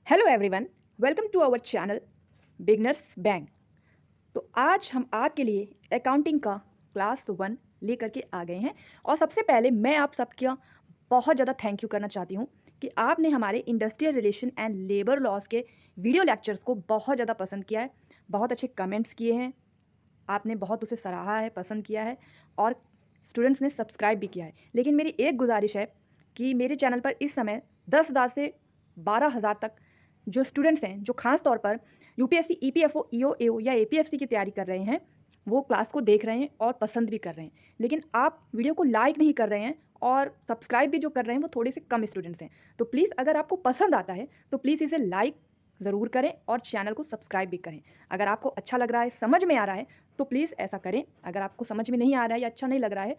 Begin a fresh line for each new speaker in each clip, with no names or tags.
Hello everyone, welcome to our channel beginners bank. तो आज हम आपके लिए अकाउंटिंग का क्लास 1 लेकर के आ गए हैं। और सबसे पहले मैं आप सबका बहुत ज़्यादा थैंक यू करना चाहती हूँ कि आपने हमारे industrial relation and labour laws के वीडियो लेक्चर्स को बहुत ज़्यादा पसंद किया है, बहुत अच्छे कमेंट्स किए हैं, आपने बहुत उसे सराहा है, पसंद किया है और स्टूडेंट्स ने सब्सक्राइब भी किया है। लेकिन मेरी एक गुजारिश है कि मेरे चैनल पर इस समय 10,000 से 12,000 तक जो स्टूडेंट्स हैं, जो खास तौर पर यूपीएससी, ईपीएफओ, ईओएओ या एपीएफसी की तैयारी कर रहे हैं, वो क्लास को देख रहे हैं और पसंद भी कर रहे हैं। लेकिन आप वीडियो को लाइक नहीं कर रहे हैं और सब्सक्राइब भी जो कर रहे हैं वो थोड़े से कम स्टूडेंट्स हैं। तो प्लीज़ अगर आपको पसंद आता है तो प्लीज़ इसे लाइक ज़रूर करें और चैनल को सब्सक्राइब भी करें। अगर आपको अच्छा लग रहा है, समझ में आ रहा है तो प्लीज़ ऐसा करें। अगर आपको समझ में नहीं आ रहा है या अच्छा नहीं लग रहा है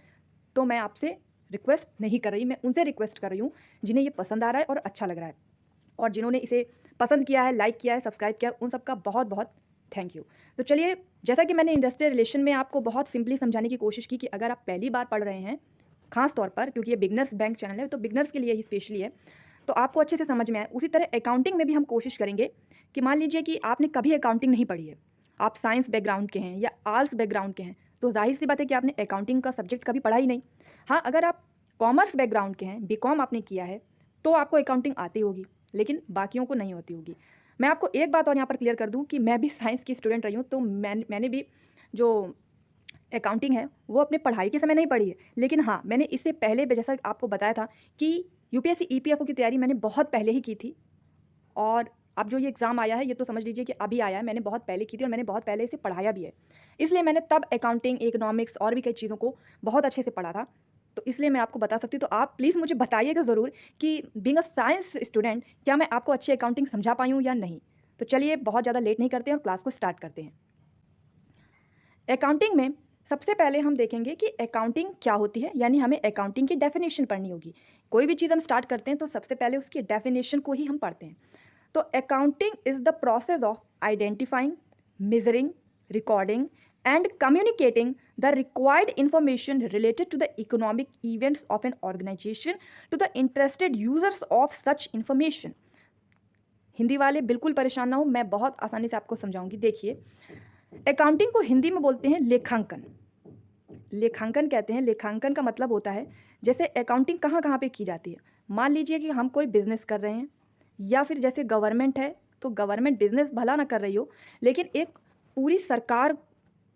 तो मैं आपसे रिक्वेस्ट नहीं कर रही, मैं उनसे रिक्वेस्ट कर रही हूँ जिन्हें ये पसंद आ रहा है और अच्छा लग रहा है। और जिन्होंने इसे पसंद किया है, लाइक किया है, सब्सक्राइब किया है, उन सबका बहुत बहुत थैंक यू। तो चलिए, जैसा कि मैंने इंडस्ट्रियल रिलेशन में आपको बहुत सिंपली समझाने की कोशिश की कि अगर आप पहली बार पढ़ रहे हैं, खास तौर पर क्योंकि ये बिगनर्स बैंक चैनल है तो बिगनर्स के लिए ही स्पेशली है, तो आपको अच्छे से समझ में आए। उसी तरह अकाउंटिंग में भी हम कोशिश करेंगे कि मान लीजिए कि आपने कभी अकाउंटिंग नहीं पढ़ी है, आप साइंस बैकग्राउंड के हैं या आर्ट्स बैकग्राउंड के हैं, तो जाहिर सी बात है कि आपने अकाउंटिंग का सब्जेक्ट कभी पढ़ा ही नहीं। हाँ, अगर आप कॉमर्स बैकग्राउंड के हैं, बीकॉम आपने किया है, तो आपको अकाउंटिंग आती होगी, लेकिन बाकियों को नहीं होती होगी। मैं आपको एक बात और यहाँ पर क्लियर कर दूँ कि मैं भी साइंस की स्टूडेंट रही हूँ, तो मैंने भी जो अकाउंटिंग है वो अपने पढ़ाई के समय नहीं पढ़ी है। लेकिन हाँ, मैंने इससे पहले जैसा आपको बताया था कि यूपीएससी, ईपीएफओ की तैयारी मैंने बहुत पहले ही की थी। और अब जो ये एग्ज़ाम आया है ये तो समझ लीजिए कि अभी आया है, मैंने बहुत पहले की थी और मैंने बहुत पहले इसे पढ़ाया भी है। इसलिए मैंने तब अकाउंटिंग, इकोनॉमिक्स और भी कई चीज़ों को बहुत अच्छे से पढ़ा था। तो इसलिए मैं आपको बता सकती हूँ। तो आप प्लीज़ मुझे बताइएगा ज़रूर कि बीइंग अ साइंस स्टूडेंट क्या मैं आपको अच्छी अकाउंटिंग समझा पाई हूँ या नहीं। तो चलिए, बहुत ज़्यादा लेट नहीं करते हैं और क्लास को स्टार्ट करते हैं। अकाउंटिंग में सबसे पहले हम देखेंगे कि अकाउंटिंग क्या होती है, यानी हमें अकाउंटिंग की डेफिनेशन पढ़नी होगी। कोई भी चीज़ हम स्टार्ट करते हैं तो सबसे पहले उसकी डेफिनेशन को ही हम पढ़ते हैं। तो accounting is the process of identifying, measuring, recording and communicating the required information related to the economic events of an organisation to the interested users of such information. Hindi वाले बिल्कुल परेशान ना हो, मैं बहुत आसानी से आपको समझाऊंगी। देखिए, अकाउंटिंग को हिंदी में बोलते हैं लेखांकन। लेखांकन कहते हैं, लेखांकन का मतलब होता है जैसे अकाउंटिंग कहाँ कहाँ पे की जाती है। मान लीजिए कि हम कोई बिजनेस कर रहे हैं या फिर जैसे गवर्नमेंट है, तो गवर्नमेंट बिजनेस भला ना कर रही हो, लेकिन एक पूरी सरकार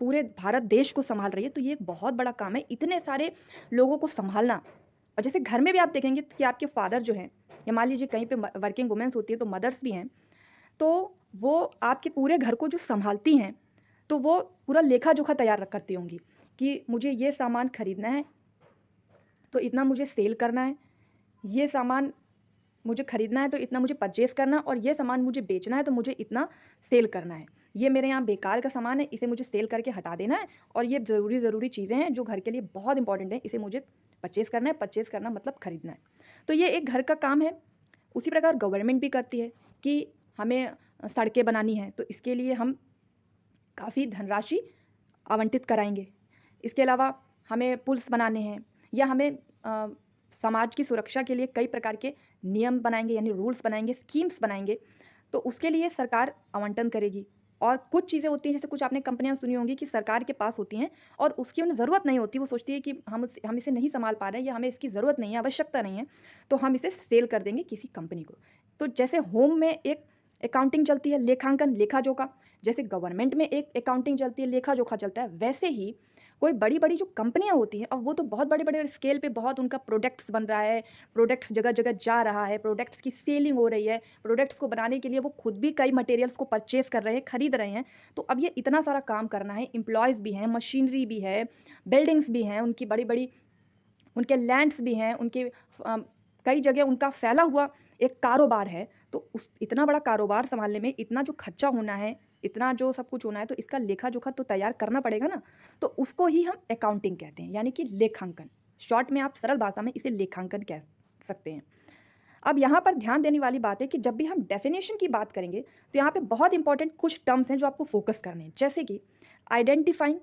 पूरे भारत देश को संभाल रही है, तो ये एक बहुत बड़ा काम है, इतने सारे लोगों को संभालना। और जैसे घर में भी आप देखेंगे कि आपके फादर जो हैं, या मान लीजिए कहीं पे वर्किंग वुमेन्स होती है तो मदर्स भी हैं, तो वो आपके पूरे घर को जो संभालती हैं, तो वो पूरा लेखा जोखा तैयार करती होंगी कि मुझे ये सामान खरीदना है तो इतना मुझे सेल करना है, ये सामान मुझे खरीदना है तो इतना मुझे परचेस करना है, और ये सामान मुझे बेचना है तो मुझे इतना सेल करना है। ये मेरे यहाँ बेकार का सामान है, इसे मुझे सेल करके हटा देना है, और ये ज़रूरी चीज़ें हैं जो घर के लिए बहुत इंपॉर्टेंट हैं, इसे मुझे परचेस करना है। परचेस करना मतलब खरीदना है। तो ये एक घर का काम है। उसी प्रकार गवर्नमेंट भी करती है कि हमें सड़कें बनानी है तो इसके लिए हम काफ़ी धनराशि आवंटित कराएंगे। इसके अलावा हमें पुल्स बनाने हैं, या हमें समाज की सुरक्षा के लिए कई प्रकार के नियम बनाएंगे, यानी रूल्स बनाएंगे, स्कीम्स बनाएंगे, तो उसके लिए सरकार आवंटन करेगी। और कुछ चीज़ें होती हैं, जैसे कुछ आपने कंपनियां सुनी होंगी कि सरकार के पास होती हैं और उसकी उन्हें ज़रूरत नहीं होती, वो सोचती है कि हम इसे नहीं संभाल पा रहे हैं या हमें इसकी ज़रूरत नहीं है, आवश्यकता नहीं है, तो हम इसे सेल कर देंगे किसी कंपनी को। तो जैसे होम में एक अकाउंटिंग चलती है, लेखांकन, लेखा जोखा, जैसे गवर्नमेंट में एक अकाउंटिंग चलती है, लेखा जोखा चलता है, वैसे ही कोई बड़ी बड़ी जो कंपनियां होती हैं, अब वो तो बहुत बड़े बड़े स्केल पे बहुत उनका प्रोडक्ट्स बन रहा है, प्रोडक्ट्स जगह जगह जा रहा है, प्रोडक्ट्स की सेलिंग हो रही है, प्रोडक्ट्स को बनाने के लिए वो खुद भी कई मटेरियल्स को परचेस कर रहे हैं, खरीद रहे हैं। तो अब ये इतना सारा काम करना है, एम्प्लॉयज़ भी हैं, मशीनरी भी है, बिल्डिंग्स भी हैं, उनकी बड़ी बड़ी, उनके लैंड्स भी हैं, उनके कई जगह उनका फैला हुआ एक कारोबार है। तो उस इतना बड़ा कारोबार संभालने में इतना जो खर्चा होना है, इतना जो सब कुछ होना है, तो इसका लेखा जोखा तो तैयार करना पड़ेगा ना। तो उसको ही हम अकाउंटिंग कहते हैं, यानी कि लेखांकन। शॉर्ट में आप सरल भाषा में इसे लेखांकन कह सकते हैं। अब यहाँ पर ध्यान देने वाली बात है कि जब भी हम डेफिनेशन की बात करेंगे तो यहाँ पे बहुत इंपॉर्टेंट कुछ टर्म्स हैं जो आपको फोकस करने हैं, जैसे कि identifying,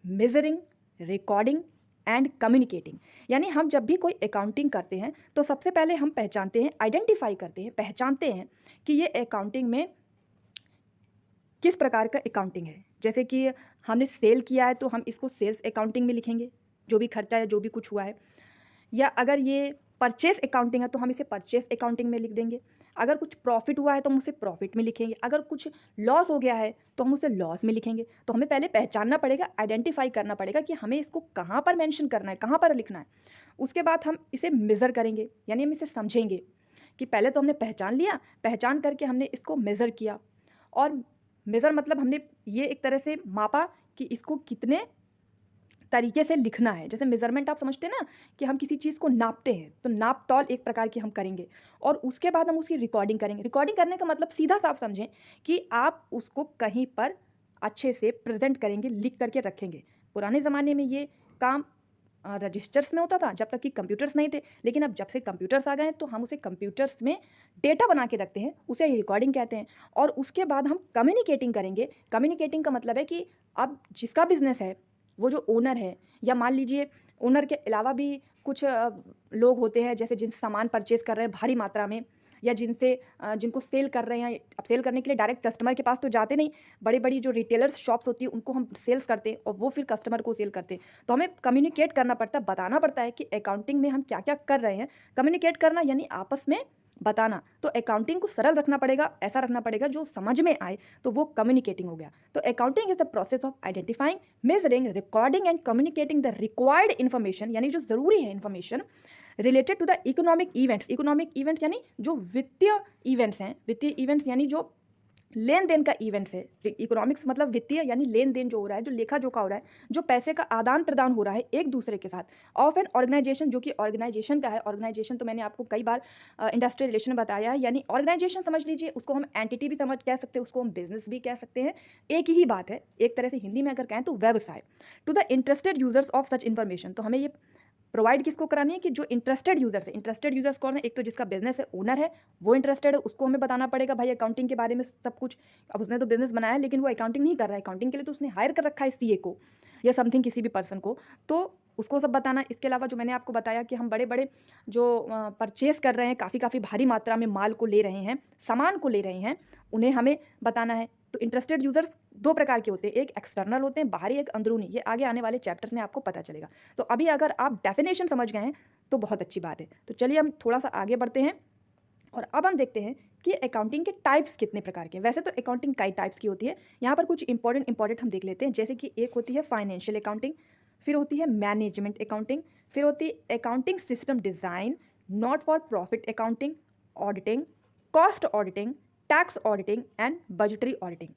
measuring, recording and communicating. यानी हम जब भी कोई अकाउंटिंग करते हैं तो सबसे पहले हम पहचानते हैं, आइडेंटिफाई करते हैं, पहचानते हैं कि ये अकाउंटिंग में किस प्रकार का अकाउंटिंग है। जैसे कि हमने सेल किया है तो हम इसको सेल्स अकाउंटिंग में लिखेंगे, जो भी खर्चा है, जो भी कुछ हुआ है। या अगर ये परचेस अकाउंटिंग है तो हम इसे परचेस अकाउंटिंग में लिख देंगे। अगर कुछ प्रॉफिट हुआ है तो हम उसे प्रॉफिट में लिखेंगे। अगर कुछ लॉस हो गया है तो हम उसे लॉस में लिखेंगे। तो हमें पहले पहचानना पड़ेगा, आइडेंटिफाई करना पड़ेगा कि हमें इसको कहाँ पर मेंशन करना है, कहाँ पर लिखना है। उसके बाद हम इसे मेज़र करेंगे, यानी हम इसे समझेंगे कि पहले तो हमने पहचान लिया, पहचान करके हमने इसको मेज़र किया। और मेज़र मतलब हमने ये एक तरह से मापा कि इसको कितने तरीके से लिखना है। जैसे मेज़रमेंट आप समझते हैं ना कि हम किसी चीज़ को नापते हैं, तो नाप तौल एक प्रकार की हम करेंगे और उसके बाद हम उसकी रिकॉर्डिंग करेंगे। रिकॉर्डिंग करने का मतलब सीधा सा आप समझें कि आप उसको कहीं पर अच्छे से प्रेज़ेंट करेंगे, लिख करके रखेंगे। पुराने ज़माने में ये काम रजिस्टर्स में होता था जब तक कि कंप्यूटर्स नहीं थे, लेकिन अब जब से कंप्यूटर्स आ गए हैं तो हम उसे कंप्यूटर्स में डेटा बना के रखते हैं, उसे रिकॉर्डिंग कहते हैं। और उसके बाद हम कम्युनिकेटिंग करेंगे। कम्युनिकेटिंग का मतलब है कि अब जिसका बिज़नेस है, वो जो ओनर है, या मान लीजिए ओनर के अलावा भी कुछ लोग होते हैं, जैसे जिनसे सामान परचेज़ कर रहे हैं भारी मात्रा में, या जिनको सेल कर रहे हैं। अब सेल करने के लिए डायरेक्ट कस्टमर के पास तो जाते नहीं, बड़ी-बड़ी जो रिटेलर्स शॉप्स होती है उनको हम सेल्स करते हैं और वो फिर कस्टमर को सेल करते हैं। तो हमें कम्युनिकेट करना पड़ता है, बताना पड़ता है कि अकाउंटिंग में हम क्या-क्या कर रहे हैं। कम्युनिकेट करना यानी आपस में बताना। तो अकाउंटिंग को सरल रखना पड़ेगा, ऐसा रखना पड़ेगा जो समझ में आए, तो वो कम्युनिकेटिंग हो गया। तो accounting is the process of identifying, measuring, recording and communicating the required information, यानी जो ज़रूरी है information related to the economic events. Economic events यानी जो वित्तीय इवेंट्स हैं। वित्तीय इवेंट्स यानी जो लेन देन का इवेंट्स है। इकोनॉमिक्स मतलब वित्तीय, यानी लेन देन जो हो रहा है, जो लेखा जोखा हो रहा है, जो पैसे का आदान प्रदान हो रहा है एक दूसरे के साथ, ऑफ एन ऑर्गेनाइजेशन, जो कि ऑर्गेनाइजेशन का है। ऑर्गेनाइजेशन तो मैंने आपको कई बार इंडस्ट्रियल रिलेशन में बताया है। यानी ऑर्गेनाइजेशन समझ लीजिए, उसको हम एंटिटी भी समझ कह सकते हैं, उसको हम बिजनेस भी कह सकते हैं। एक ही बात है, एक तरह से हिंदी में अगर कहें तो व्यवसाय। To the interested users of such information, तो हमें ये प्रोवाइड किसको करानी है कि जो इंटरेस्टेड यूजर्स है। इंटरेस्टेड यूजर्स कौन है? एक तो जिसका बिजनेस है, ओनर है, वो इंटरेस्टेड है, उसको हमें बताना पड़ेगा भाई अकाउंटिंग के बारे में सब कुछ। अब उसने तो बिजनेस बनाया है लेकिन वो अकाउंटिंग नहीं कर रहा है। अकाउंटिंग के लिए तो उसने हायर कर रखा है सीए को या समथिंग, किसी भी पर्सन को, तो उसको सब बताना। इसके अलावा जो मैंने आपको बताया कि हम बड़े बड़े जो परचेस कर रहे हैं, काफ़ी भारी मात्रा में माल को ले रहे हैं, सामान को ले रहे हैं, उन्हें हमें बताना है। तो इंटरेस्टेड यूजर्स दो प्रकार के होते हैं, एक एक्सटर्नल होते हैं, बाहरी, एक अंदरूनी। ये आगे आने वाले चैप्टर्स में आपको पता चलेगा। तो अभी अगर आप डेफिनेशन समझ गए हैं तो बहुत अच्छी बात है। तो चलिए हम थोड़ा सा आगे बढ़ते हैं और अब हम देखते हैं कि अकाउंटिंग के टाइप्स कितने प्रकार के हैं। वैसे तो अकाउंटिंग कई टाइप्स की होती है, यहाँ पर कुछ इंपॉर्टेंट हम देख लेते हैं। जैसे कि एक होती है फाइनेंशियल अकाउंटिंग, फिर होती है मैनेजमेंट अकाउंटिंग, फिर होती है accounting system design, not for profit accounting, auditing, cost auditing, tax auditing and budgetary auditing.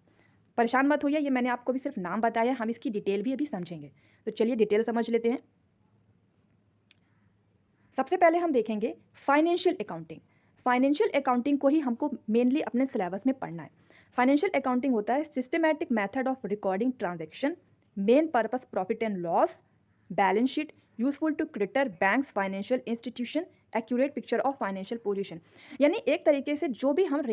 परेशान मत होइए, ये मैंने आपको भी सिर्फ नाम बताया, हम इसकी डिटेल भी अभी समझेंगे। तो चलिए डिटेल समझ लेते हैं। सबसे पहले हम देखेंगे फाइनेंशियल अकाउंटिंग। फाइनेंशियल अकाउंटिंग को ही हमको मेनली अपने सिलेबस में पढ़ना है। फाइनेंशियल अकाउंटिंग होता है systematic method of recording transaction, main purpose profit and loss, balance sheet, useful to creditor, banks, financial institution, accurate picture of financial position. यानी एक तरीके से जो भी हम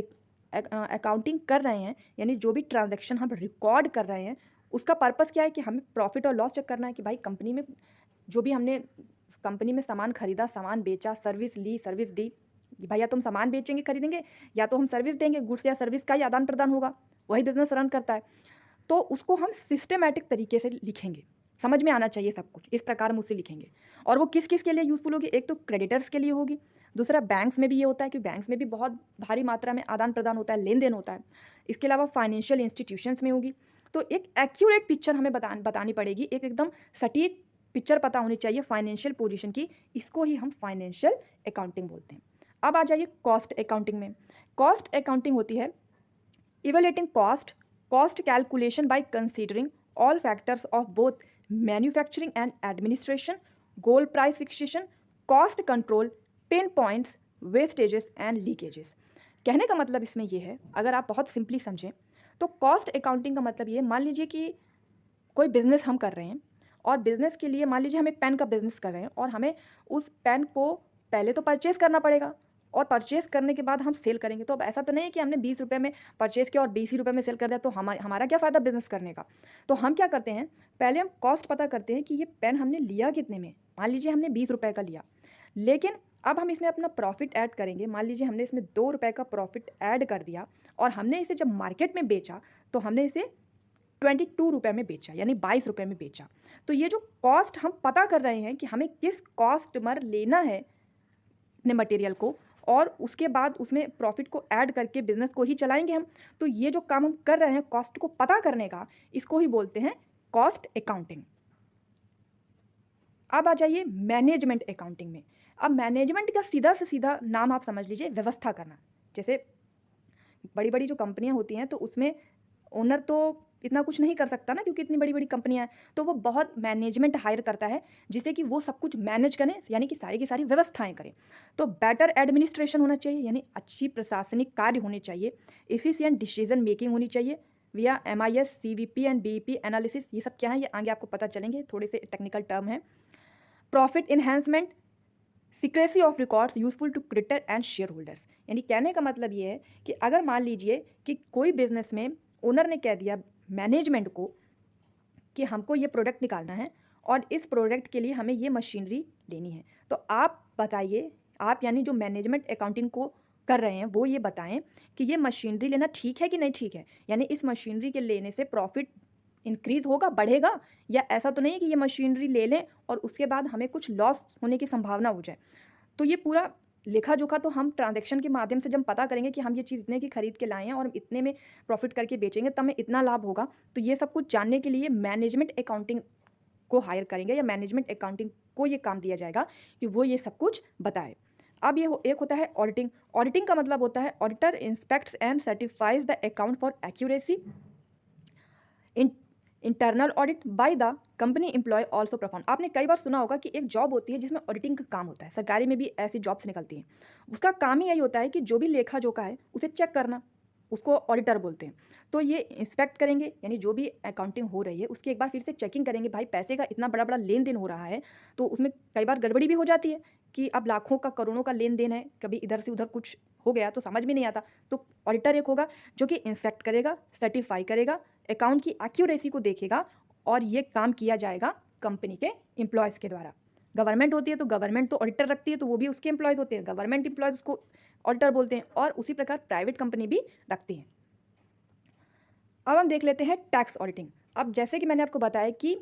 अकाउंटिंग कर रहे हैं, यानी जो भी ट्रांजैक्शन हम रिकॉर्ड कर रहे हैं, उसका पर्पस क्या है कि हमें प्रॉफिट और लॉस चेक करना है कि भाई कंपनी में जो भी हमने कंपनी में सामान खरीदा, सामान बेचा, सर्विस ली, सर्विस दी। भाई या तो हम सामान बेचेंगे, खरीदेंगे, या तो हम सर्विस देंगे, गुड्स या सर्विस का ही आदान प्रदान होगा, वही बिजनेस रन करता है। तो उसको हम सिस्टमैटिक तरीके से लिखेंगे, समझ में आना चाहिए सब कुछ, इस प्रकार हम उसे लिखेंगे। और वो किस किस के लिए यूज़फुल होगी? एक तो क्रेडिटर्स के लिए होगी, दूसरा बैंक्स में भी ये होता है कि बैंक्स में भी बहुत भारी मात्रा में आदान प्रदान होता है, लेन देन होता है। इसके अलावा फाइनेंशियल इंस्टीट्यूशंस में होगी। तो एक एक्यूरेट पिक्चर हमें बतानी पड़ेगी, एक एकदम सटीक पिक्चर पता होनी चाहिए फाइनेंशियल पोजीशन की, इसको ही हम फाइनेंशियल अकाउंटिंग बोलते हैं। अब आ जाइए कॉस्ट अकाउंटिंग में। कॉस्ट अकाउंटिंग होती है evaluating cost calculation bye considering all factors of both manufacturing and administration, goal price fixation, cost control, pen points, vestiges and leakages. कहने का मतलब इसमें यह है, अगर आप बहुत सिंपली समझें तो कॉस्ट अकाउंटिंग का मतलब ये, मान लीजिए कि कोई बिजनेस हम कर रहे हैं और बिजनेस के लिए मान लीजिए हम एक पेन का बिजनेस कर रहे हैं और हमें उस पेन को पहले तो परचेज करना पड़ेगा और परचेस करने के बाद हम सेल करेंगे। तो अब ऐसा तो नहीं है कि हमने 20 रुपये में परचेस किया और 20 ही रुपये में सेल कर दिया, तो हमारा क्या फ़ायदा बिज़नेस करने का। तो हम क्या करते हैं, पहले हम कॉस्ट पता करते हैं कि ये पेन हमने लिया कितने में। मान लीजिए हमने 20 रुपये का लिया, लेकिन अब हम इसमें अपना प्रॉफिट ऐड करेंगे। मान लीजिए हमने इसमें 2 रुपये का प्रॉफिट ऐड कर दिया और हमने इसे जब मार्केट में बेचा तो हमने इसे 22 रुपये में बेचा, यानी 22 रुपये में बेचा। तो ये जो कॉस्ट हम पता कर रहे हैं कि हमें किस कॉस्टमर लेना है अपने मटेरियल को, और उसके बाद उसमें प्रॉफिट को ऐड करके बिजनेस को ही चलाएंगे हम। तो ये जो काम हम कर रहे हैं कॉस्ट को पता करने का, इसको ही बोलते हैं कॉस्ट अकाउंटिंग। अब आ जाइए मैनेजमेंट अकाउंटिंग में। अब मैनेजमेंट का सीधा से सीधा नाम आप समझ लीजिए व्यवस्था करना। जैसे बड़ी बड़ी जो कंपनियां होती हैं तो उसमें ओनर तो इतना कुछ नहीं कर सकता ना, क्योंकि इतनी बड़ी बड़ी कंपनियां हैं, तो वो बहुत मैनेजमेंट हायर करता है जिससे कि वो सब कुछ मैनेज करें, यानी कि सारी की सारी व्यवस्थाएं करें। तो बेटर एडमिनिस्ट्रेशन होना चाहिए, यानी अच्छी प्रशासनिक कार्य होने चाहिए। इफिशिएंट डिसीजन मेकिंग होनी चाहिए विया MIS CVP and BEP analysis. ये सब क्या है, ये आगे आपको पता चलेंगे, थोड़े से टेक्निकल टर्म है। Profit enhancement, secrecy of records useful to creditor and shareholders. यानी कहने का मतलब ये है कि अगर मान लीजिए कि कोई बिजनेस में ओनर ने कह दिया मैनेजमेंट को कि हमको ये प्रोडक्ट निकालना है और इस प्रोडक्ट के लिए हमें ये मशीनरी लेनी है, तो आप बताइए, आप यानी जो मैनेजमेंट अकाउंटिंग को कर रहे हैं वो ये बताएं कि ये मशीनरी लेना ठीक है कि नहीं ठीक है। यानी इस मशीनरी के लेने से प्रॉफिट इंक्रीज होगा, बढ़ेगा, या ऐसा तो नहीं है कि ये मशीनरी ले लें और उसके बाद हमें कुछ लॉस होने की संभावना हो जाए। तो ये पूरा लेखा जोखा तो हम ट्रांजैक्शन के माध्यम से जब पता करेंगे कि हम ये चीज़ इतने की खरीद के लाए हैं और हम इतने में प्रॉफिट करके बेचेंगे तब हमें इतना लाभ होगा। तो ये सब कुछ जानने के लिए मैनेजमेंट अकाउंटिंग को हायर करेंगे, या मैनेजमेंट अकाउंटिंग को ये काम दिया जाएगा कि वो ये सब कुछ बताए। अब ये एक होता है ऑडिटिंग। ऑडिटिंग का मतलब होता है auditor inspects and certifies the account for accuracy. Internal audit by the company employ also perform. आपने कई बार सुना होगा कि एक जॉब होती है जिसमें ऑडिटिंग का काम होता है, सरकारी में भी ऐसी जॉब्स निकलती हैं। उसका काम ही यही होता है कि जो भी लेखा जोखा है उसे चेक करना, उसको ऑडिटर बोलते हैं। तो ये इंस्पेक्ट करेंगे, यानी जो भी अकाउंटिंग हो रही है उसकी एक बार फिर से चेकिंग करेंगे। भाई पैसे का इतना बड़ा बड़ा लेन देन हो रहा है तो उसमें कई बार गड़बड़ी भी हो जाती है कि अब लाखों का करोड़ों का लेन देन है, कभी इधर से उधर कुछ हो गया तो समझ में नहीं आता। तो ऑडिटर एक होगा जो कि इंस्पेक्ट करेगा, सर्टिफाई करेगा, अकाउंट की एक्यूरेसी को देखेगा, और ये काम किया जाएगा कंपनी के एम्प्लॉयज़ के द्वारा। गवर्नमेंट होती है तो गवर्नमेंट तो ऑडिटर रखती है, तो वो भी उसके एम्प्लॉयज़ होते हैं, गवर्नमेंट एम्प्लॉयज़ उसको ऑडिटर बोलते हैं, और उसी प्रकार प्राइवेट कंपनी भी रखती है। अब हम देख लेते हैं टैक्स ऑडिटिंग। अब जैसे कि मैंने आपको बताया कि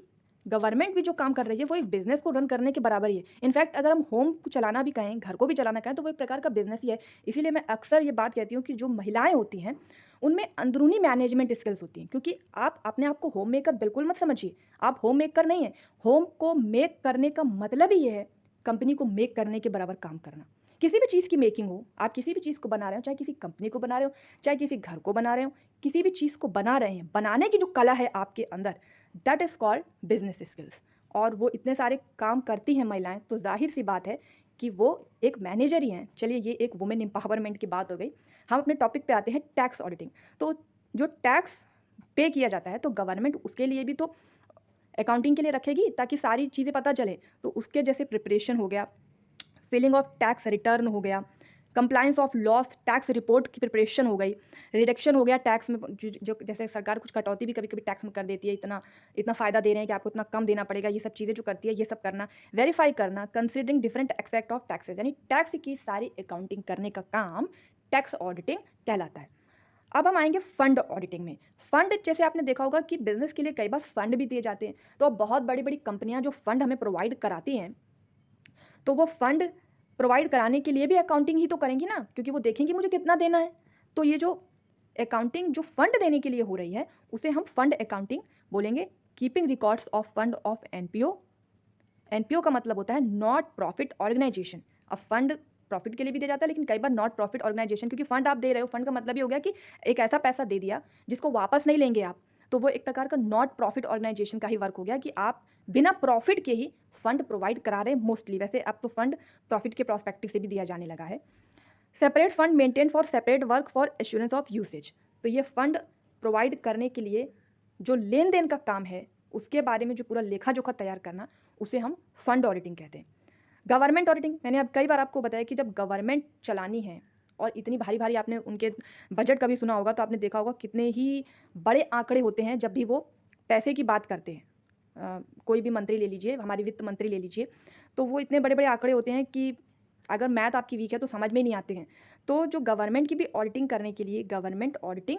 गवर्नमेंट भी जो काम कर रही है वो एक बिजनेस को रन करने के बराबर ही है। इनफैक्ट अगर हम होम को चलाना भी कहें, घर को भी चलाना कहें, तो वो एक प्रकार का बिजनेस ही है। इसीलिए मैं अक्सर ये बात कहती हूँ कि जो महिलाएं होती हैं उनमें अंदरूनी मैनेजमेंट स्किल्स होती हैं, क्योंकि आप अपने आप को होम मेकर बिल्कुल मत समझिए। आप होम मेकर नहीं है। होम को मेक करने का मतलब ही ये है कंपनी को मेक करने के बराबर काम करना। किसी भी चीज़ की मेकिंग हो, आप किसी भी चीज़ को बना रहे हो, चाहे किसी कंपनी को बना रहे हो, चाहे किसी घर को बना रहे हो, किसी भी चीज़ को बना रहे हैं, बनाने की जो कला है आपके अंदर, that is called business skills. और वो इतने सारे काम करती हैं महिलाएं, तो जाहिर सी बात है कि वो एक मैनेजर ही हैं। चलिए, ये एक वुमेन एम्पावरमेंट की बात हो गई। हम अपने टॉपिक पे आते हैं टैक्स ऑडिटिंग। तो जो टैक्स पे किया जाता है तो गवर्नमेंट उसके लिए भी तो अकाउंटिंग के लिए रखेगी ताकि सारी चीज़ें पता चले। तो उसके जैसे प्रिपरेशन हो गया, फिलिंग ऑफ टैक्स रिटर्न हो गया, compliance of loss tax report की प्रिपरेशन हो गई, रिडक्शन हो गया टैक्स में, जो जैसे सरकार कुछ कटौती भी कभी कभी टैक्स में कर देती है, इतना इतना फ़ायदा दे रहे हैं कि आपको इतना कम देना पड़ेगा, ये सब चीज़ें जो करती है ये सब करना, वेरीफाई करना, considering different aspect of taxes, यानी टैक्स की सारी अकाउंटिंग करने का काम टैक्स ऑडिटिंग कहलाता है। अब हम आएंगे फंड ऑडिटिंग में। फंड, जैसे आपने देखा होगा कि बिजनेस के लिए कई बार फंड भी दिए जाते हैं। तो अब बहुत बड़ी बड़ी कंपनियां जो फंड हमें प्रोवाइड कराती हैं, तो वो फंड प्रोवाइड कराने के लिए भी अकाउंटिंग ही तो करेंगी ना, क्योंकि वो देखेंगी मुझे कितना देना है। तो ये जो अकाउंटिंग जो फंड देने के लिए हो रही है उसे हम फंड अकाउंटिंग बोलेंगे। Keeping records of fund of NPO। NPO का मतलब होता है नॉट प्रॉफिट ऑर्गेनाइजेशन। अब फंड प्रॉफिट के लिए भी दिया जाता है, लेकिन कई बार नॉट प्रॉफिट ऑर्गेनाइजेशन, क्योंकि फंड आप दे रहे हो, फंड का मतलब ये हो गया कि एक ऐसा पैसा दे दिया जिसको वापस नहीं लेंगे आप, तो वो एक प्रकार का नॉट प्रॉफिट ऑर्गेनाइजेशन का ही वर्क हो गया कि आप बिना प्रॉफिट के ही फंड प्रोवाइड करा रहे हैं मोस्टली। वैसे अब तो फंड प्रॉफिट के प्रोस्पेक्टिव से भी दिया जाने लगा है। Separate fund maintain for separate work for assurance of usage. तो ये फंड प्रोवाइड करने के लिए जो लेन देन का काम है उसके बारे में जो पूरा लेखा जोखा तैयार करना, उसे हम फंड ऑडिटिंग कहते हैं। गवर्नमेंट ऑडिटिंग, मैंने अब कई बार आपको बताया कि जब गवर्नमेंट चलानी है और इतनी भारी भारी, आपने उनके बजट कभी सुना होगा तो आपने देखा होगा कितने ही बड़े आंकड़े होते हैं जब भी वो पैसे की बात करते हैं। कोई भी मंत्री ले लीजिए, हमारी वित्त मंत्री ले लीजिए, तो वो इतने बड़े बड़े आंकड़े होते हैं कि अगर मैथ आपकी वीक है तो समझ में ही नहीं आते हैं। तो जो गवर्नमेंट की भी ऑडिटिंग करने के लिए गवर्नमेंट ऑडिटिंग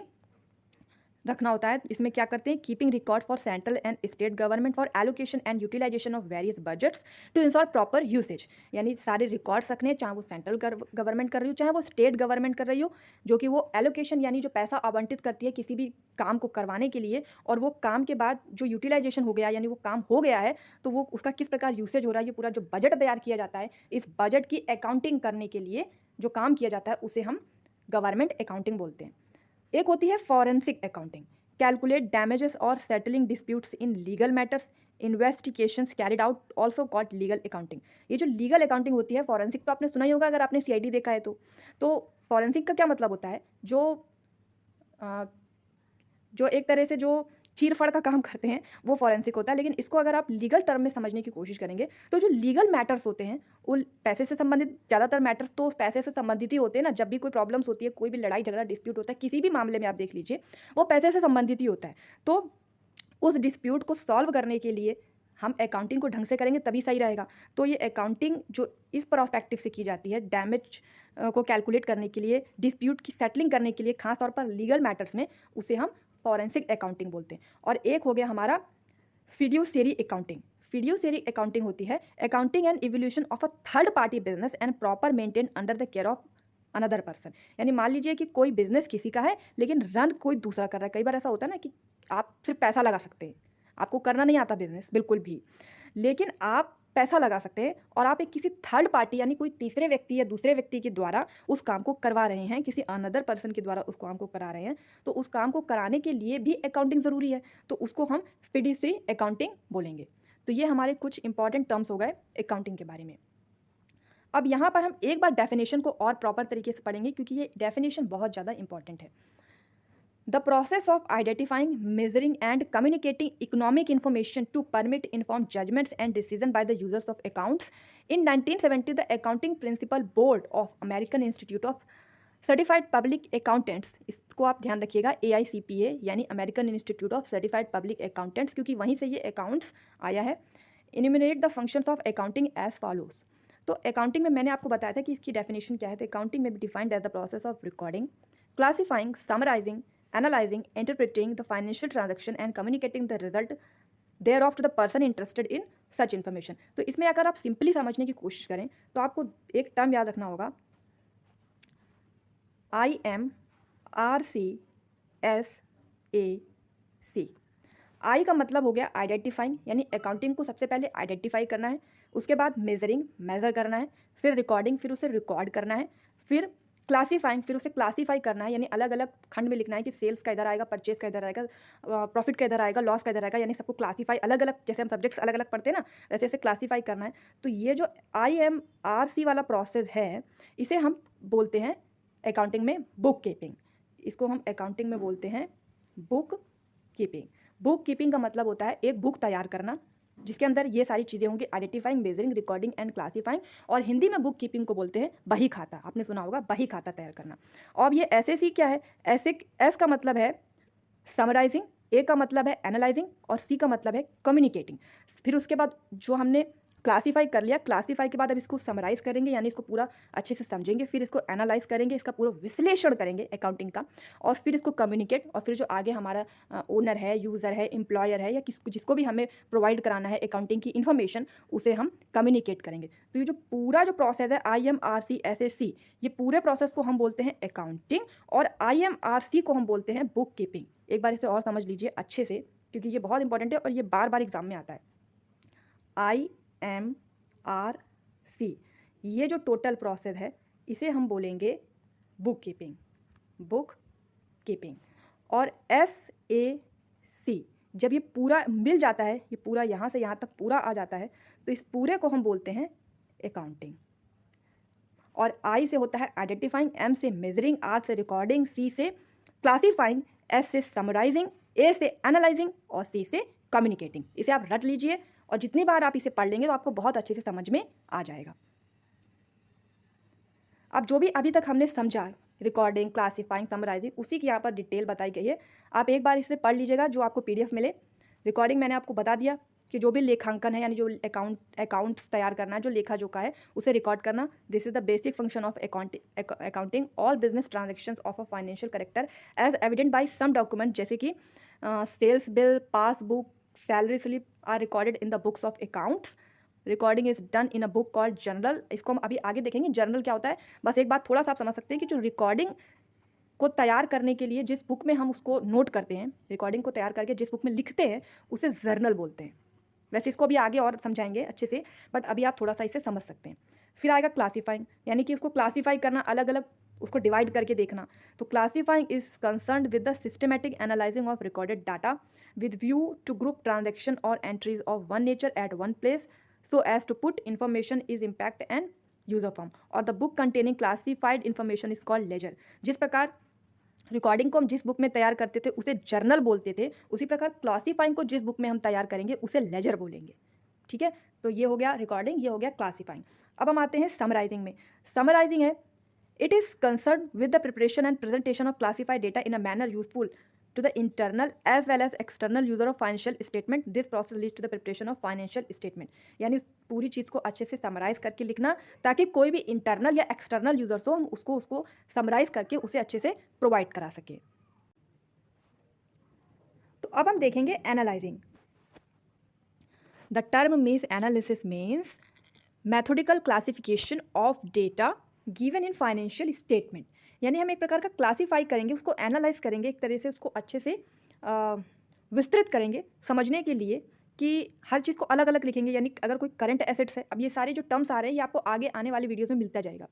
रखना होता है। इसमें क्या करते हैं, keeping record for central and state government for allocation and utilisation of various budgets to ensure proper usage, यानी सारे रिकॉर्ड्स रखने, चाहे वो सेंट्रल गवर्नमेंट कर रही हो चाहे वो स्टेट गवर्नमेंट कर रही हो, जो कि वो एलोकेशन यानी जो पैसा आवंटित करती है किसी भी काम को करवाने के लिए, और वो काम के बाद जो यूटिलाइजेशन हो गया यानी वो काम हो गया है तो वो उसका किस प्रकार यूसेज हो रहा है, ये पूरा जो बजट तैयार किया जाता है, इस बजट की अकाउंटिंग करने के लिए जो काम किया जाता है उसे हम गवर्नमेंट अकाउंटिंग बोलते हैं। एक होती है फॉरेंसिक अकाउंटिंग, कैलकुलेट डैमेजेस और settling disputes in legal matters, investigations carried out, also called legal accounting. ये जो लीगल अकाउंटिंग होती है, फॉरेंसिक तो आपने सुना ही होगा अगर आपने सीआईडी देखा है तो फॉरेंसिक का क्या मतलब होता है, जो एक तरह से जो चीर-फाड़ का काम करते हैं वो फॉरेंसिक होता है। लेकिन इसको अगर आप लीगल टर्म में समझने की कोशिश करेंगे तो जो लीगल मैटर्स होते हैं वो पैसे से संबंधित, ज़्यादातर मैटर्स तो पैसे से संबंधित ही होते हैं ना। जब भी कोई प्रॉब्लम्स होती है, कोई भी लड़ाई झगड़ा डिस्प्यूट होता है, किसी भी मामले में आप देख लीजिए वो पैसे से संबंधित ही होता है। तो उस डिस्प्यूट को सॉल्व करने के लिए हम अकाउंटिंग को ढंग से करेंगे तभी सही रहेगा। तो ये अकाउंटिंग जो इस पर्सपेक्टिव से की जाती है, डैमेज को कैलकुलेट करने के लिए, डिस्प्यूट की सेटलिंग करने के लिए, खास तौर पर लीगल मैटर्स में, उसे हम फॉरेंसिक अकाउंटिंग बोलते हैं। और एक हो गया हमारा फिड्यूशियरी अकाउंटिंग। फिड्यूशियरी अकाउंटिंग होती है accounting and evolution of a third party business and proper maintain under the care of another person. यानी मान लीजिए कि कोई बिजनेस किसी का है लेकिन रन कोई दूसरा कर रहा है। कई बार ऐसा होता है ना कि आप सिर्फ पैसा लगा सकते हैं, आपको करना नहीं आता बिजनेस बिल्कुल भी, लेकिन आप पैसा लगा सकते हैं और आप एक किसी थर्ड पार्टी यानी कोई तीसरे व्यक्ति या दूसरे व्यक्ति के द्वारा उस काम को करवा रहे हैं, किसी अनदर पर्सन के द्वारा उस काम को करा रहे हैं, तो उस काम को कराने के लिए भी अकाउंटिंग ज़रूरी है, तो उसको हम फिड्यूशियरी अकाउंटिंग बोलेंगे। तो ये हमारे कुछ इंपॉर्टेंट टर्म्स हो गए अकाउंटिंग के बारे में। अब यहाँ पर हम एक बार डेफिनेशन को और प्रॉपर तरीके से पढ़ेंगे क्योंकि ये डेफिनेशन बहुत ज़्यादा इंपॉर्टेंट है। The process of identifying, measuring, and communicating economic information to permit informed judgments and decisions by the users of accounts. In 1970, the Accounting Principal Board of American Institute of Certified Public Accountants, इसको आप ध्यान रखिएगा, AICPA यानी American Institute of Certified Public Accountants, क्योंकि वहीं से ये accounts आया है। Enumerate the functions of accounting as follows. तो अकाउंटिंग में मैंने आपको बताया था कि इसकी डेफिनेशन क्या है। तो अकाउंटिंग में भी defined as the process of recording, classifying, summarising, analyzing, interpreting the financial transaction and communicating the result thereof to the person interested in such information। तो इसमें अगर आप सिंपली समझने की कोशिश करें तो आपको एक टर्म याद रखना होगा, IMRCSAC। आई का मतलब हो गया आइडेंटिफाइंग, यानी अकाउंटिंग को सबसे पहले आइडेंटिफाई करना है, उसके बाद मेजरिंग मेज़र करना है, फिर रिकॉर्डिंग फिर उसे रिकॉर्ड करना है, फिर क्लासीफाइंग फिर उसे क्लासीफाई करना है, यानी अलग अलग खंड में लिखना है कि सेल्स का इधर आएगा, परचेज का इधर आएगा, प्रॉफिट का इधर आएगा, लॉस का इधर आएगा, यानी सबको क्लासीफाई अलग अलग, जैसे हम सब्जेक्ट्स अलग अलग पढ़ते हैं ना वैसे ऐसे क्लासीफाई करना है। तो ये जो IMRC वाला प्रोसेस है इसे हम बोलते हैं अकाउंटिंग में बुक कीपिंग। इसको हम अकाउंटिंग में बोलते हैं बुक कीपिंग। बुक कीपिंग का मतलब होता है एक बुक तैयार करना जिसके अंदर ये सारी चीज़ें होंगी, identifying, measuring, recording and classifying. और हिंदी में बुक कीपिंग को बोलते हैं बही खाता, आपने सुना होगा बही खाता तैयार करना। और ये SAC क्या है, एस का मतलब है समराइजिंग, ए का मतलब है एनालाइजिंग और सी का मतलब है कम्युनिकेटिंग। फिर उसके बाद जो हमने क्लासीफाई कर लिया, क्लासीफाई के बाद अब इसको समराइज़ करेंगे यानी इसको पूरा अच्छे से समझेंगे, फिर इसको एनालाइज करेंगे, इसका पूरा विश्लेषण करेंगे अकाउंटिंग का, और फिर इसको कम्युनिकेट, और फिर जो आगे हमारा ओनर है, यूज़र है, एम्प्लॉयर है या जिसको भी हमें प्रोवाइड कराना है अकाउंटिंग की इन्फॉर्मेशन, उसे हम कम्युनिकेट करेंगे। तो ये जो पूरा जो प्रोसेस है IMRCSAC, ये पूरे प्रोसेस को हम बोलते हैं अकाउंटिंग, और IMRC को हम बोलते हैं बुक कीपिंग। एक बार इसे और समझ लीजिए अच्छे से क्योंकि ये बहुत इंपॉर्टेंट है और ये बार बार एग्जाम में आता है। IMRC, ये जो टोटल प्रोसेस है इसे हम बोलेंगे बुक कीपिंग, बुक कीपिंग। और SAC, जब ये पूरा मिल जाता है, ये पूरा यहाँ से यहाँ तक पूरा आ जाता है, तो इस पूरे को हम बोलते हैं अकाउंटिंग। और I से होता है आइडेंटिफाइंग, M से मेजरिंग, R से रिकॉर्डिंग, C से क्लासीफाइंग, S से समराइजिंग, A से एनालाइजिंग और C से कम्युनिकेटिंग। इसे आप रट लीजिए और जितनी बार आप इसे पढ़ लेंगे तो आपको बहुत अच्छे से समझ में आ जाएगा। अब जो भी अभी तक हमने समझा, रिकॉर्डिंग, क्लासीफाइंग, समराइजिंग, उसी की यहाँ पर डिटेल बताई गई है। आप एक बार इसे पढ़ लीजिएगा जो आपको पीडीएफ मिले। रिकॉर्डिंग मैंने आपको बता दिया कि जो भी लेखांकन है, यानी जो अकाउंट्स तैयार करना है, जो लेखा जोखा है उसे रिकॉर्ड करना, this is the basic function of accounting. All business transactions of a financial character as evident by some document, जैसे कि sales bill, passbook, salary slip are recorded in the books of accounts. Recording is done in a book called journal. इसको हम अभी आगे देखेंगे journal क्या होता है। बस एक बात थोड़ा सा आप समझ सकते हैं कि जो रिकॉर्डिंग को तैयार करने के लिए जिस बुक में हम उसको नोट करते हैं, रिकॉर्डिंग को तैयार करके जिस बुक में लिखते हैं उसे जर्नल बोलते हैं। वैसे इसको अभी आगे और समझाएंगे अच्छे से, बट अभी आप थोड़ा सा इसे समझ सकते हैं। फिर आएगा क्लासीफाइंग, यानी कि उसको क्लासीफाई करना, अलग अलग उसको डिवाइड करके देखना। तो classifying is concern with the systematic analysing of recorded data with view to group transaction और entries of one nature at one place so as to put information is impact and user form, और the book containing classified information is called ledger। जिस प्रकार recording को हम जिस book में तैयार करते थे उसे जर्नल बोलते थे, उसी प्रकार क्लासीफाइंग को जिस बुक में हम तैयार करेंगे उसे लेजर बोलेंगे। ठीक है, तो ये हो गया रिकॉर्डिंग, ये हो गया क्लासीफाइंग। अब हम आते हैं समराइजिंग में। समराइजिंग है, it is concern with the preparation and presentation of classified data in a manner useful to the internal as well as external user of financial statement। this process leads to the preparation of financial statement। यानी पूरी चीज़ को अच्छे से summarise करके लिखना, ताकि कोई भी इंटरनल या एक्सटर्नल यूजर्स हो हम उसको समराइज करके उसे अच्छे से प्रोवाइड करा सके। तो अब हम देखेंगे analysing. The term means analysis means methodical classification of data given in financial statement. यानी हम एक प्रकार का क्लासीफाई करेंगे, उसको एनालाइज करेंगे, एक तरह से उसको अच्छे से विस्तृत करेंगे समझने के लिए कि हर चीज़ को अलग अलग लिखेंगे। यानी अगर कोई करंट एसेट्स है, अब ये सारे जो टर्म्स आ रहे हैं ये आपको आगे आने वाली वीडियोस में मिलता जाएगा।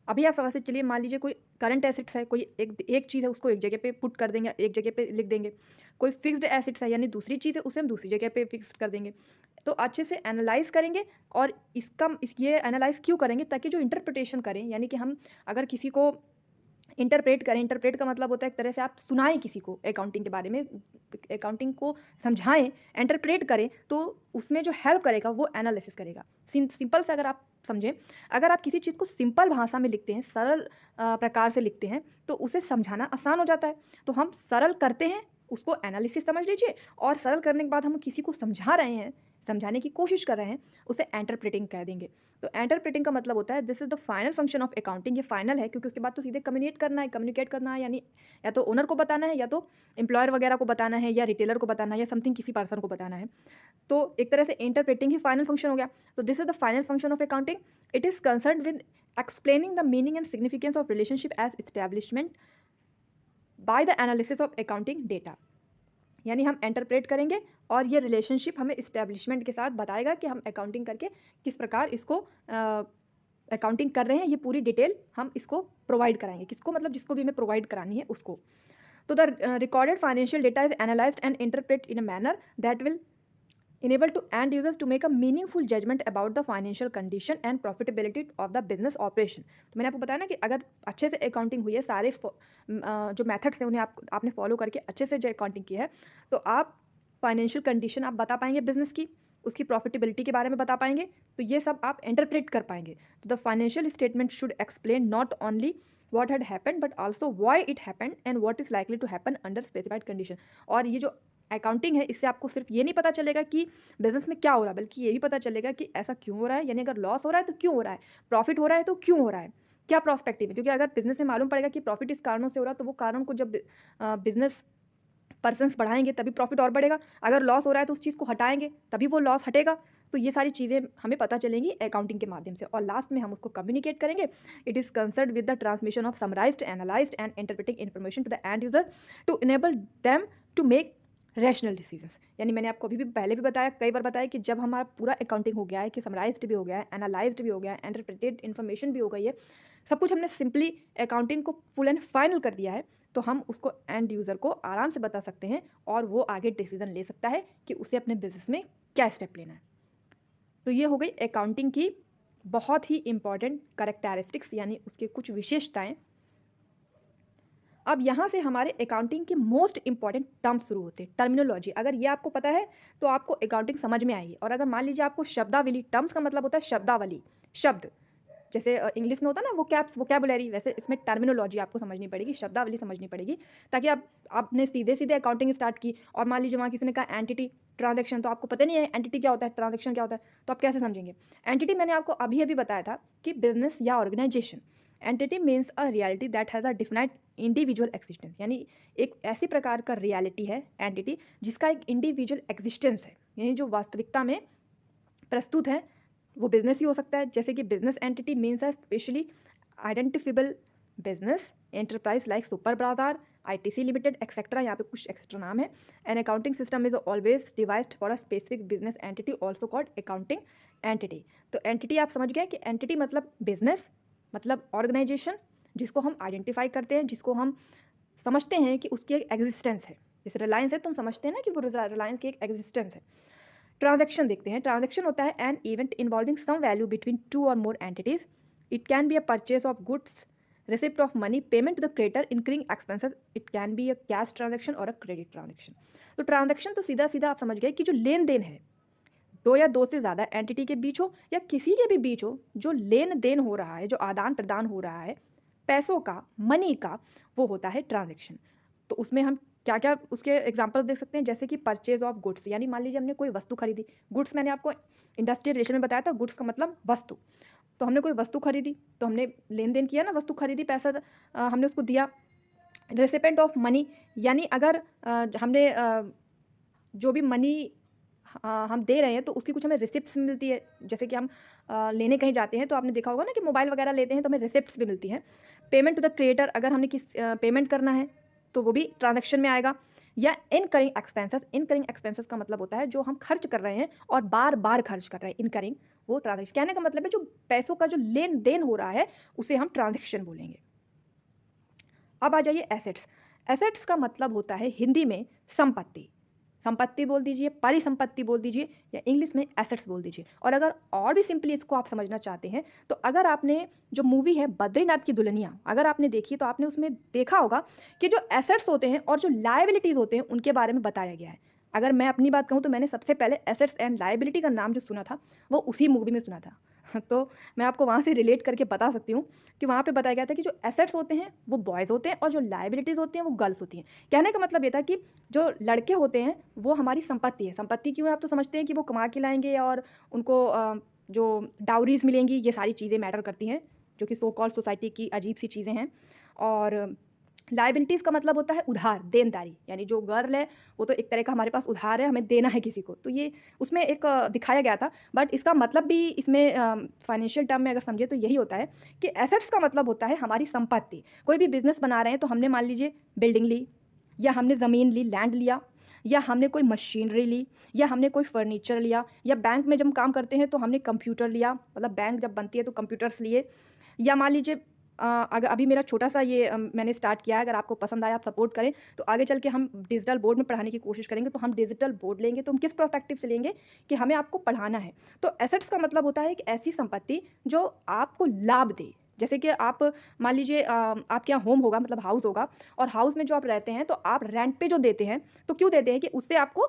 अभी आप समझ से चलिए, मान लीजिए कोई करंट एसेट्स है, कोई एक चीज़ है उसको एक जगह पे पुट कर देंगे, एक जगह पे लिख देंगे। कोई फिक्स्ड एसेट्स है यानी दूसरी चीज़ है उसे हम दूसरी जगह पे फिक्स कर देंगे। तो अच्छे से एनालाइज करेंगे, और ये एनालाइज क्यों करेंगे, ताकि जो इंटरप्रिटेशन करें, यानी कि हम अगर किसी को इंटरप्रेट करें, इंटरप्रेट का मतलब होता है एक तरह से आप सुनाएं किसी को अकाउंटिंग के बारे में, अकाउंटिंग को समझाएं, इंटरप्रेट करें, तो उसमें जो हेल्प करेगा वो एनालिसिस करेगा। सिंपल से अगर आप समझें, अगर आप किसी चीज़ को सिंपल भाषा में लिखते हैं, सरल प्रकार से लिखते हैं, तो उसे समझाना आसान हो जाता है। तो हम सरल करते हैं, उसको एनालिसिस समझ लीजिए, और सरल करने के बाद हम किसी को समझा रहे हैं, समझाने की कोशिश कर रहे हैं, उसे एंटरप्रेटिंग कह देंगे। तो एंटरप्रेटिंग का मतलब होता है this is the final function of accounting. ये फाइनल है क्योंकि उसके बाद तो सीधे कम्युनिकेट करना है, यानी या तो ओनर को बताना है, या तो एम्प्लॉयर वगैरह को बताना है, या रिटेलर को बताना है, या समथिंग किसी पर्सन को बताना है। तो एक तरह से इंटरप्रेटिंग ही फाइनल फंक्शन हो गया। तो this is the final function of accounting. It is concern with explaining the meaning and significance of relationship as establishment by the analysis of accounting data. यानी हम इंटरप्रेट करेंगे और ये रिलेशनशिप हमें establishment के साथ बताएगा कि हम अकाउंटिंग करके किस प्रकार इसको अकाउंटिंग कर रहे हैं। ये पूरी डिटेल हम इसको प्रोवाइड कराएंगे, किसको, मतलब जिसको भी हमें प्रोवाइड करानी है उसको। तो the recorded financial data is analysed and interpret in a manner that will enable to end users to make a meaningful judgment about the financial condition and profitability of the business operation। तो मैंने आपको बताया ना कि अगर अच्छे से accounting हुई है, सारे जो मेथड्स हैं उन्हें आपने फॉलो करके अच्छे से जो अकाउंटिंग की है, तो आप फाइनेंशियल कंडीशन आप बता पाएंगे बिजनेस की, उसकी प्रॉफिटेबिलिटी के बारे में बता पाएंगे, तो ये सब आप इंटरप्रेट कर पाएंगे। तो the financial statement should explain not only what had happened but also why it happened and what is likely to happen under specified condition। और ये जो अकाउंटिंग है इससे आपको सिर्फ ये नहीं पता चलेगा कि बिजनेस में क्या हो रहा है, बल्कि ये भी पता चलेगा कि ऐसा क्यों हो रहा है, यानी अगर लॉस हो रहा है तो क्यों हो रहा है, प्रॉफिट हो रहा है तो क्यों हो रहा है, क्या प्रॉस्पेक्टिव है। क्योंकि अगर बिजनेस में मालूम पड़ेगा कि प्रॉफिट इस कारणों से हो रहा है, तो वो कारण को जब बिजनेस पर्सन्स बढ़ाएंगे तभी प्रॉफिट और बढ़ेगा। अगर लॉस हो रहा है तो उस चीज़ को हटाएंगे तभी वो लॉस हटेगा। तो ये सारी चीज़ें हमें पता चलेंगी अकाउंटिंग के माध्यम से, और लास्ट में हम उसको कम्युनिकेट करेंगे। It is concern with the transmission of summarised, analysed and interpreting information to the end user to enable them to make rational decisions. यानी मैंने आपको अभी भी पहले भी बताया, कई बार बताया कि जब हमारा पूरा अकाउंटिंग हो गया है, कि समराइज्ड भी हो गया है, एनालाइज्ड भी हो गया है, इंटरप्रेटेड इन्फॉर्मेशन भी हो गई है, सब कुछ हमने सिंपली अकाउंटिंग को फुल एंड फाइनल कर दिया है, तो हम उसको एंड यूज़र को आराम से बता सकते हैं, और वो आगे डिसीजन ले सकता है कि उसे अपने बिजनेस में क्या स्टेप लेना है। तो ये हो गई अकाउंटिंग की बहुत ही इंपॉर्टेंट कैरेक्टरिस्टिक्स, यानी उसके कुछ विशेषताएं। अब यहाँ से हमारे अकाउंटिंग के मोस्ट इंपॉर्टेंट टर्म्स शुरू होते हैं, टर्मिनोलॉजी। अगर ये आपको पता है तो आपको अकाउंटिंग समझ में आएगी। और अगर मान लीजिए आपको शब्दावली, टर्म्स का मतलब होता है शब्दावली, शब्द, जैसे इंग्लिश में होता है ना वोकैबुलरी, वैसे इसमें टर्मिनोलॉजी आपको समझनी पड़ेगी, शब्दावली समझनी पड़ेगी, ताकि आपने सीधे सीधे अकाउंटिंग स्टार्ट की और मान लीजिए वहाँ किसी ने कहा एंटिटी ट्रांजैक्शन, तो आपको पता नहीं है एंटिटी क्या होता है, ट्रांजैक्शन क्या होता है, तो आप कैसे समझेंगे? एंटिटी मैंने आपको अभी अभी बताया था कि बिजनेस या organisation. Entity means a reality that has a defined individual existence, यानी एक ऐसी प्रकार का रियलिटी है एंटिटी जिसका एक इंडिविजुअल एग्जिस्टेंस है, यानी जो वास्तविकता में प्रस्तुत है वो बिजनेस ही हो सकता है। जैसे कि business entity means a specially identifiable business enterprise like super bazaar, ITC limited etcetera, यहाँ पे कुछ एक्स्ट्रा नाम है। An accounting system is always devised for a specific business entity also called accounting entity. तो एंटिटी आप समझ गए कि एंटिटी मतलब बिजनेस, मतलब ऑर्गेनाइजेशन जिसको हम आइडेंटिफाई करते हैं, जिसको हम समझते हैं कि उसकी एक एग्जिस्टेंस है। जैसे रिलायंस है तो हम समझते हैं ना कि वो रिलायंस की एक एग्जिस्टेंस है। ट्रांजैक्शन देखते हैं। ट्रांजैक्शन होता है an event involving some value between 2 or more entities. It can be a purchase of goods, receipt of money, payment to the creditor, incurring expenses. It can be a cash transaction or a credit transaction. तो transaction तो सीधा सीधा आप समझ गए कि जो लेन देन है दो या दो से ज़्यादा एंटिटी के बीच हो या किसी के भी बीच हो, जो लेन देन हो रहा है, जो आदान प्रदान हो रहा है पैसों का, मनी का, वो होता है ट्रांजैक्शन। तो उसमें हम क्या क्या उसके एग्जांपल देख सकते हैं, जैसे कि परचेज ऑफ गुड्स, यानी मान लीजिए हमने कोई वस्तु खरीदी। गुड्स मैंने आपको इंडस्ट्रियल रिलेशन में बताया था, गुड्स का मतलब वस्तु। तो हमने कोई वस्तु खरीदी तो हमने लेन देन किया ना, वस्तु खरीदी, पैसा हमने उसको दिया। रेसिपेंट ऑफ मनी, यानी अगर हमने जो भी मनी हम दे रहे हैं तो उसकी कुछ हमें रिसिप्ट्स मिलती है। जैसे कि हम लेने कहीं जाते हैं तो आपने देखा होगा ना कि मोबाइल वगैरह लेते हैं तो हमें रिसिप्ट्स भी मिलती हैं। पेमेंट टू द क्रिएटर, अगर हमने किस पेमेंट करना है तो वो भी ट्रांजैक्शन में आएगा। या इनकरिंग एक्सपेंसेस, इनकरिंग एक्सपेंसेस का मतलब होता है जो हम खर्च कर रहे हैं और बार बार खर्च कर रहे हैं, इनकरिंग वो ट्रांजैक्शन। कहने का मतलब है जो पैसों का जो लेन देन हो रहा है उसे हम ट्रांजैक्शन बोलेंगे। अब आ जाइए एसेट्स। एसेट्स का मतलब होता है हिंदी में संपत्ति। संपत्ति बोल दीजिए, परिसंपत्ति बोल दीजिए, या इंग्लिश में एसेट्स बोल दीजिए। और अगर और भी सिंपली इसको आप समझना चाहते हैं तो अगर आपने जो मूवी है बद्रीनाथ की दुल्हनिया अगर आपने देखी तो आपने उसमें देखा होगा कि जो एसेट्स होते हैं और जो लायबिलिटीज़ होते हैं उनके बारे में बताया गया है। अगर मैं अपनी बात कहूँ तो मैंने सबसे पहले एसेट्स एंड लायबिलिटी का नाम जो सुना था वो उसी मूवी में सुना था। तो मैं आपको वहाँ से रिलेट करके बता सकती हूँ कि वहाँ पे बताया गया था कि जो एसेट्स होते हैं वो बॉयज़ होते हैं और जो लायबिलिटीज़ होती हैं वो गर्ल्स होती हैं। कहने का मतलब ये था कि जो लड़के होते हैं वो हमारी संपत्ति है। संपत्ति क्यों है? आप तो समझते हैं कि वो कमा के लाएंगे और उनको जो डाउरीज मिलेंगी, ये सारी चीज़ें मैटर करती हैं, जो कि सो कॉल्ड सोसाइटी की अजीब सी चीज़ें हैं। और लायबिलिटीज़ का मतलब होता है उधार, देनदारी, यानी जो गर्ल है वो तो एक तरह का हमारे पास उधार है, हमें देना है किसी को। तो ये उसमें एक दिखाया गया था, बट इसका मतलब भी इसमें फाइनेंशियल टर्म में अगर समझे तो यही होता है कि एसेट्स का मतलब होता है हमारी संपत्ति। कोई भी बिजनेस बना रहे हैं तो हमने मान लीजिए बिल्डिंग ली, या हमने ज़मीन ली, लैंड लिया, या हमने कोई मशीनरी ली, या हमने कोई फर्नीचर लिया, या बैंक में जब काम करते हैं तो हमने कंप्यूटर लिया, मतलब बैंक जब बनती है तो कंप्यूटर्स लिए। या मान लीजिए अगर अभी मेरा छोटा सा ये मैंने स्टार्ट किया है, अगर आपको पसंद आया आप सपोर्ट करें तो आगे चल के हम डिजिटल बोर्ड में पढ़ाने की कोशिश करेंगे। तो हम डिजिटल बोर्ड लेंगे तो हम किस पर्सपेक्टिव से लेंगे कि हमें आपको पढ़ाना है। तो एसेट्स का मतलब होता है एक ऐसी संपत्ति जो आपको लाभ दे। जैसे कि आप मान लीजिए आपके यहाँ होम होगा, मतलब हाउस होगा, और हाउस में जो आप रहते हैं तो आप रेंट पे जो देते हैं तो क्यों देते हैं कि उससे आपको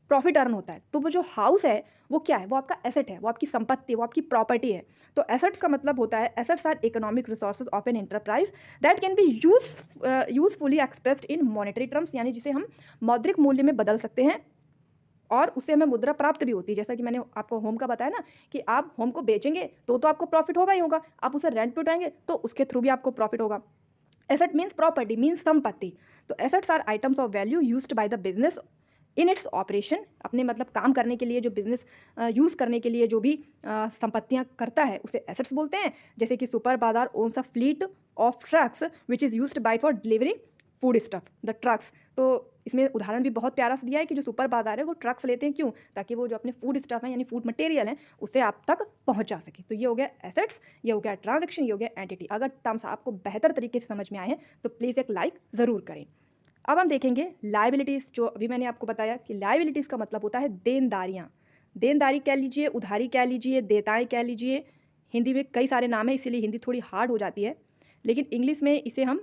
प्रॉफिट अर्न होता है। तो वो जो हाउस है वो क्या है? वो आपका एसेट है, वो आपकी संपत्ति है, वो आपकी प्रॉपर्टी है। तो एसेट्स का मतलब होता है assets are economic resources of an enterprise that can be usefully expressed in monetary terms, यानी जिसे हम मौद्रिक मूल्य में बदल सकते हैं और उससे हमें मुद्रा प्राप्त भी होती है। जैसा कि मैंने आपको होम का बताया ना कि आप होम को बेचेंगे तो आपको प्रॉफिट होगा ही होगा, आप उसे रेंट पे उठाएंगे तो उसके थ्रू भी आपको प्रॉफिट होगा। एसेट मीन्स प्रॉपर्टी, मीन्स संपत्ति। तो assets are items of value used by the business in its operation, अपने मतलब काम करने के लिए जो बिजनेस यूज़ करने के लिए जो भी संपत्तियां करता है उसे एसेट्स बोलते हैं। जैसे कि सुपर बाजार owns a fleet of trucks which is used by for delivering food stuff the trucks. तो इसमें उदाहरण भी बहुत प्यारा सा दिया है कि जो सुपर बाजार है वो ट्रक्स लेते हैं, क्यों? ताकि वो जो अपने फूड स्टफ है यानी फूड मटेरियल है उसे आप तक पहुंचा सके। तो ये हो गया एसेट्स, ये हो गया ट्रांजैक्शन, ये हो गया एंटिटी। अगर टर्म्स आपको बेहतर तरीके से समझ में आए हैं तो प्लीज़ एक लाइक ज़रूर करें। अब हम देखेंगे लायबिलिटीज़। जो अभी मैंने आपको बताया कि लायबिलिटीज़ का मतलब होता है देनदारियाँ। देनदारी कह लीजिए, उधारी कह लीजिए, देयताएँ कह लीजिए। हिंदी में कई सारे नाम हैं इसीलिए हिंदी थोड़ी हार्ड हो जाती है, लेकिन इंग्लिश में इसे हम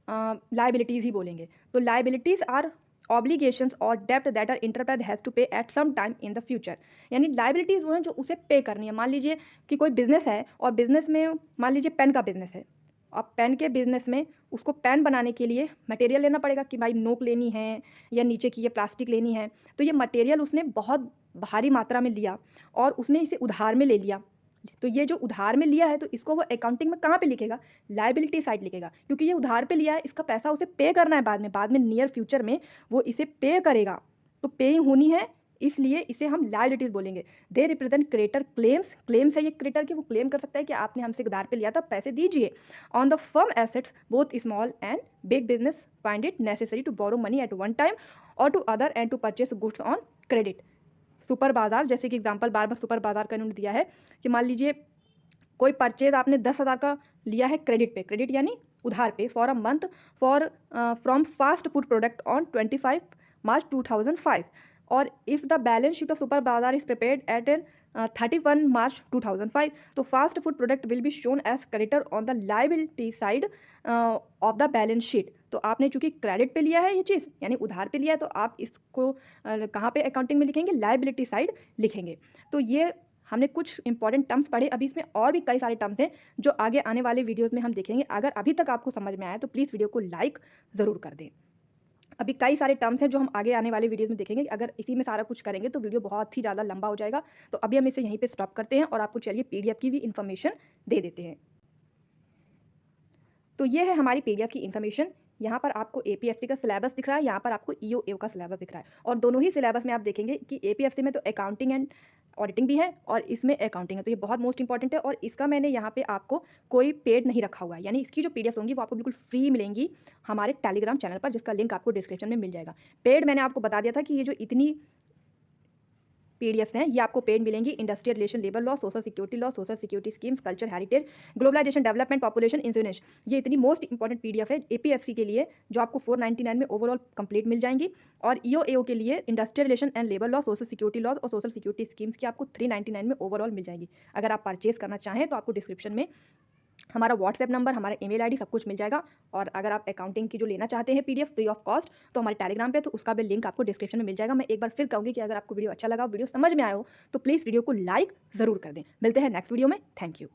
लायबिलिटीज़ ही बोलेंगे। तो लायबिलिटीज़ आर ऑब्लिगेशंस और डेप्ट that are enterprise has to pay at some time in the future. यानी लाइबिलिटीज़ वो हैं जो उसे पे करनी है। मान लीजिए कि कोई बिजनेस है और बिजनेस में मान लीजिए पेन का बिजनेस है। अब पेन के बिजनेस में उसको पेन बनाने के लिए मटेरियल लेना पड़ेगा कि भाई नोक लेनी है या नीचे की ये प्लास्टिक लेनी है। तो ये मटेरियल उसने बहुत भारी मात्रा में लिया और उसने इसे उधार में ले लिया। तो ये जो उधार में लिया है तो इसको वो अकाउंटिंग में कहाँ पे लिखेगा? लायबिलिटी साइड लिखेगा, क्योंकि ये उधार पे लिया है, इसका पैसा उसे पे करना है बाद में नियर फ्यूचर में वो इसे पे करेगा। तो पेइंग होनी है, इसलिए इसे हम लायबिलिटीज बोलेंगे। They represent creditor claims. Claims है ये क्रेडिटर की, वो क्लेम कर सकता है कि आपने हमसे उधार पे लिया था, पैसे दीजिए। On the firm assets both small and big business find it necessary to borrow money at one time और to other and to purchase goods on credit. Super bazaar, जैसे कि एग्जांपल बार बार सुपर बाजार का इन्होंने दिया है कि मान लीजिए कोई परचेज आपने 10,000 का लिया है क्रेडिट पे, क्रेडिट यानी उधार पे, for a month for from fast food product on 25 March 2005 और if the balance sheet of super bazaar is prepared at an 31 March 2005 तो fast food product will be shown as creditor on the liability side of the balance sheet. तो आपने चूंकि credit पे लिया है ये चीज़ यानी उधार पे लिया है तो आप इसको कहाँ पे अकाउंटिंग में लिखेंगे? लायबिलिटी साइड लिखेंगे। तो ये हमने कुछ इंपॉर्टेंट टर्म्स पढ़े। अभी इसमें और भी कई सारे टर्म्स हैं जो आगे आने वाले वीडियोस में हम देखेंगे। अगर अभी तक आपको समझ में आया तो प्लीज़ वीडियो को लाइक ज़रूर कर दें। अभी कई सारे टर्म्स हैं जो हम आगे आने वाले वीडियोस में देखेंगे। अगर इसी में सारा कुछ करेंगे तो वीडियो बहुत ही ज़्यादा लंबा हो जाएगा। तो अभी हम इसे यहीं पे स्टॉप करते हैं और आपको चलिए पीडीएफ की भी इन्फॉर्मेशन दे देते हैं। तो ये है हमारी पीडीएफ की इन्फॉर्मेशन। यहाँ पर आपको एपीएफसी का सिलेबस दिख रहा है, यहाँ पर आपको ईओएओ का सिलेबस दिख रहा है और दोनों ही सिलेबस में आप देखेंगे कि एपीएफसी में तो अकाउंटिंग एंड ऑडिटिंग भी है और इसमें अकाउंटिंग है। तो ये बहुत मोस्ट इंपॉर्टेंट है और इसका मैंने यहाँ पे आपको कोई पेड नहीं रखा हुआ है, यानी इसकी जो पीडीएफ होंगी वो आपको बिल्कुल फ्री मिलेंगी हमारे टेलीग्राम चैनल पर, जिसका लिंक आपको डिस्क्रिप्शन में मिल जाएगा। पेड मैंने आपको बता दिया था कि ये जो इतनी पीडीएफ्स हैं ये आपको पेड मिलेंगी। Industrial relation, labour law, social security law, social security schemes, culture heritage, globalisation development, population insurance, ये इतनी मोस्ट इंपॉर्टेंट पीडीएफ है एपीएफसी के लिए जो आपको 499 में ओवरऑल कंप्लीट मिल जाएंगी। और ईओएओ के लिए industrial relation and labour law, social security law और सोशल सिक्योरिटी स्कीम्स की आपको 399 में ओवरऑल मिल जाएगी। अगर आप परचेज करना चाहें तो आपको डिस्क्रिप्शन में हमारा व्हाट्सएप नंबर, हमारा ईमेल आईडी सब कुछ मिल जाएगा। और अगर आप अकाउंटिंग की जो लेना चाहते हैं पीडीएफ फ्री ऑफ कॉस्ट तो हमारे टेलीग्राम पे, तो उसका भी लिंक आपको डिस्क्रिप्शन में मिल जाएगा। मैं एक बार फिर कहूँगी कि अगर आपको वीडियो अच्छा लगा, वीडियो समझ में आया हो तो प्लीज़ वीडियो को लाइक ज़रूर कर दें। मिलते हैं नेक्स्ट वीडियो में। Thank you.